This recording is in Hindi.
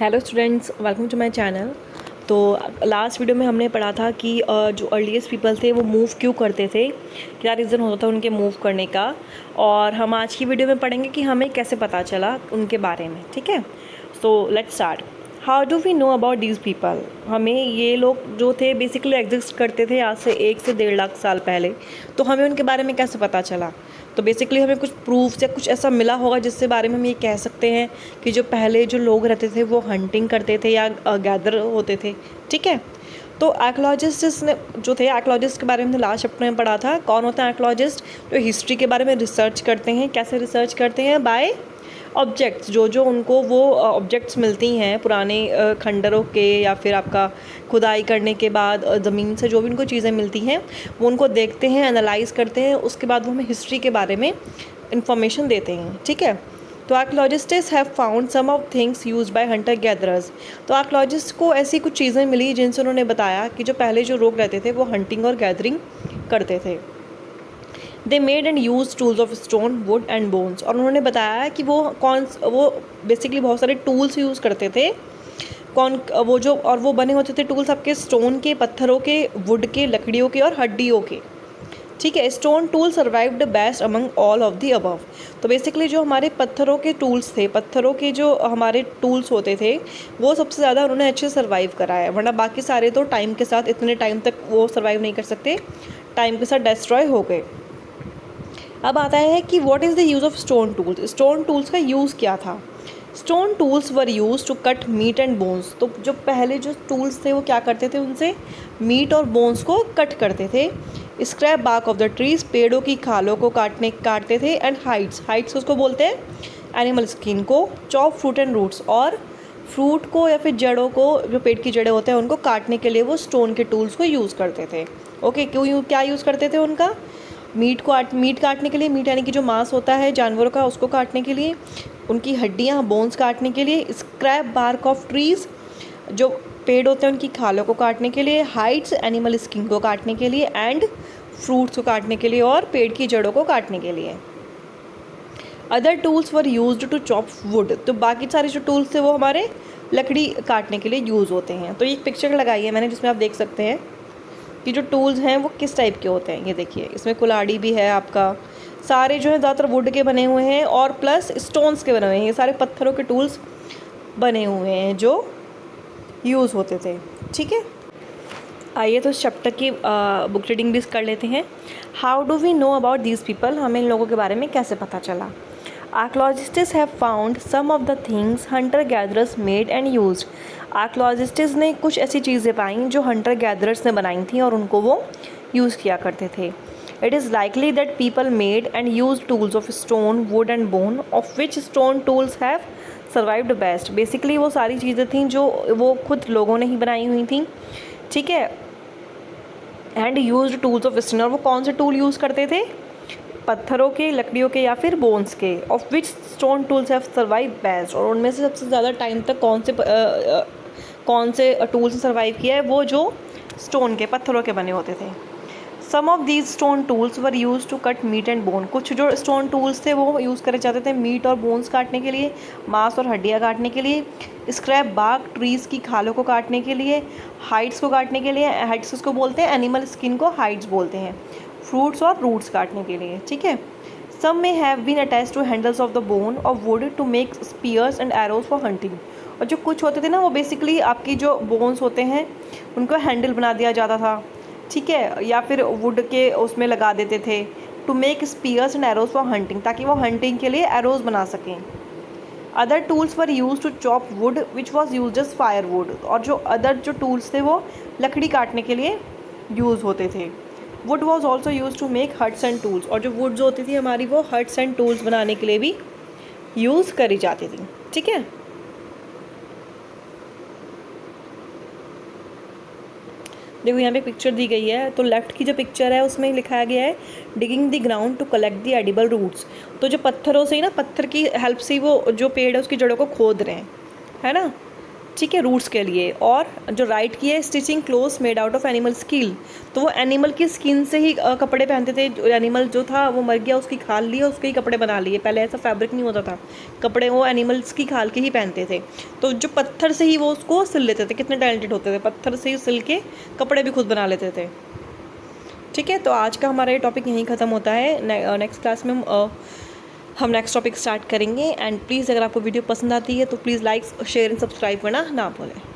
Hello students, welcome to my channel. तो लास्ट वीडियो में हमने पढ़ा था कि जो अर्लीस्ट पीपल थे वो मूव क्यों करते थे, क्या रीज़न होता था उनके मूव करने का। और हम आज की वीडियो में पढ़ेंगे कि हमें कैसे पता चला उनके बारे में। ठीक है, so let's start. How do we know about these people. हमें ये लोग जो थे बेसिकली एग्जिस्ट करते थे आज से 1 से 1.5 लाख साल पहले, तो हमें उनके बारे में कैसे पता चला। तो बेसिकली हमें कुछ प्रूफ या कुछ ऐसा मिला होगा जिससे बारे में हम ये कह सकते हैं कि जो पहले जो लोग रहते थे वो हंटिंग करते थे या गैदर होते थे। ठीक है, तो आर्कोलॉजिस्ट ने जो थे, आर्कोलॉजिस्ट के बारे में लास्ट चैप्टर में पढ़ा था। कौन होता है आर्कोलॉजिस्ट? जो हिस्ट्री के बारे में रिसर्च करते हैं। कैसे रिसर्च करते हैं? बाय ऑब्जेक्ट्स, जो उनको वो ऑब्जेक्ट्स मिलती हैं पुराने खंडरों के या फिर आपका खुदाई करने के बाद ज़मीन से जो भी उनको चीज़ें मिलती हैं वो उनको देखते हैं, एनालाइज करते हैं, उसके बाद वो हमें हिस्ट्री के बारे में इंफॉर्मेशन देते हैं। ठीक है, तो archaeologists have found some of things used by hunter gatherers. तो आर्कोलॉजिस्ट को ऐसी कुछ चीज़ें मिली जिनसे उन्होंने बताया कि जो पहले जो लोग रहते थे वो हंटिंग और गैदरिंग करते थे। They made and use tools of stone, would and bones. और उन्होंने बताया कि वो बेसिकली बहुत सारे टूल्स यूज़ करते थे। वो बने होते थे टूल्स आपके स्टोन के, पत्थरों के, वुड के, लकड़ियों के और हड्डियों के। ठीक है, stone tool survived best among all of the above. तो बेसिकली जो हमारे पत्थरों के टूल्स थे, पत्थरों के जो हमारे टूल्स होते थे वो सबसे ज़्यादा उन्होंने अच्छे सर्वाइव करा है, वरना बाकी सारे तो टाइम के साथ इतने टाइम तक वो सर्वाइव नहीं कर सकते, टाइम के साथ डिस्ट्रॉय हो गए। अब आता है कि what is the use of stone tools. Stone tools का यूज़ क्या था? Stone tools were use to cut meat and bones. तो जो पहले जो टूल्स थे वो क्या करते थे, उनसे मीट और बोन्स को कट करते थे। Scrap bark off the trees, पेड़ों की खालों को काटते थे। एंड हाइट्स उसको बोलते हैं एनिमल स्किन को। चॉप फ्रूट एंड रूट्स, और फ्रूट को या फिर जड़ों को, जो पेड़ की जड़ें होते हैं उनको काटने के लिए वो स्टोन के टूल्स को यूज़ करते थे। ओके, क्या यूज़ करते थे उनका? मीट काटने के लिए, मीट यानी कि जो मांस होता है जानवरों का उसको काटने के लिए, उनकी हड्डियाँ, बोन्स काटने के लिए, स्क्रैप बार्क ऑफ ट्रीज़, जो पेड़ होते हैं उनकी खालों को काटने के लिए, हाइड्स एनिमल स्किन को काटने के लिए, एंड फ्रूट्स को काटने के लिए और पेड़ की जड़ों को काटने के लिए। Other tools were used to chop wood. तो बाकी सारे जो टूल्स थे वो हमारे लकड़ी काटने के लिए यूज़ होते हैं। तो ये एक पिक्चर लगाई है मैंने जिसमें आप देख सकते हैं कि जो टूल्स हैं वो किस टाइप के होते हैं। ये देखिए, इसमें कुल्हाड़ी भी है आपका, सारे जो है ज़्यादातर वुड के बने हुए हैं और प्लस स्टोन्स के बने हुए हैं। ये सारे पत्थरों के टूल्स बने हुए हैं जो यूज़ होते थे। ठीक है, आइए तो इस चैप्टर की बुक रीडिंग भी कर लेते हैं। How do we know about these people. हमें इन लोगों के बारे में कैसे पता चला। Archaeologists have found some of the things hunter gatherers made and used. Archaeologists ने कुछ ऐसी चीज़ें पाई जो हंटर गैदरर्स ने बनाई थी और उनको वो यूज़ किया करते थे। It is likely that people made and use tools of stone, would and bone, of which stone tools have survived best. Basically वो सारी चीज़ें थीं जो वो खुद लोगों ने ही बनाई हुई थी। ठीक है, and used tools of stone. और वो कौन से टूल यूज़ करते थे? पत्थरों के, लकड़ियों के या फिर बोन्स के। Of which stone tools have survive best. और उनमें से सबसे ज़्यादा टाइम तक कौन से टूल्स ने सर्वाइव किया है? वो जो स्टोन के, पत्थरों के बने होते थे। Some of these stone tools were use to cut meat and bone. कुछ जो स्टोन टूल्स थे वो यूज़ करे जाते थे मीट और बोन्स काटने के लिए, मांस और हड्डियाँ काटने के लिए, स्क्रैप बार्क ट्रीज़ की खालों को काटने के लिए, हाइड्स को काटने के लिए, हाइड्स उसको बोलते हैं, एनिमल स्किन को हाइड्स बोलते हैं, फ्रूट्स और रूट्स काटने के लिए। ठीक है, some may have been attach to handles of the bone of wood to make spears and arrows for hunting. और जो कुछ होते थे ना वो बेसिकली आपकी जो बोन्स होते हैं उनको हैंडल बना दिया जाता था। ठीक है, या फिर वुड के उसमें लगा देते थे to make spears and arrows for hunting, ताकि वो हंटिंग के लिए एरोज बना सकें। Other tools were use to chop wood which was use as firewood. और जो अदर जो टूल्स थे वो लकड़ी काटने के लिए यूज़ होते थे। Wood was also use to make huts and tools. और जो वुड जो होती थी हमारी वो हट्स एंड टूल्स बनाने के लिए भी यूज़ करी जाती थी। ठीक है, देखो यहाँ पे पिक्चर दी गई है। तो लेफ्ट की जो पिक्चर है उसमें लिखाया गया है digging the ground to collect the edible roots. तो जो पत्थरों से ही ना, पत्थर की हेल्प से ही वो जो पेड़ है उसकी जड़ों को खोद रहे हैं, है ना। ठीक है, रूट्स के लिए। और जो राइट की है stitching clothes made out of animal skin, तो वो एनिमल की स्किन से ही कपड़े पहनते थे। जो एनिमल जो था वो मर गया, उसकी खाल ली और उसके ही कपड़े बना लिए। पहले ऐसा फैब्रिक नहीं होता था, कपड़े वो एनिमल्स की खाल के ही पहनते थे। तो जो पत्थर से ही वो उसको सिल लेते थे, कितने टैलेंटेड होते थे, पत्थर से ही सिल के कपड़े भी खुद बना लेते थे। ठीक है, तो आज का हमारा ये टॉपिक यहीं ख़त्म होता है। नेक्स्ट क्लास में हम नेक्स्ट टॉपिक स्टार्ट करेंगे। एंड प्लीज़ अगर आपको वीडियो पसंद आती है तो please like share and subscribe करना ना भूलें।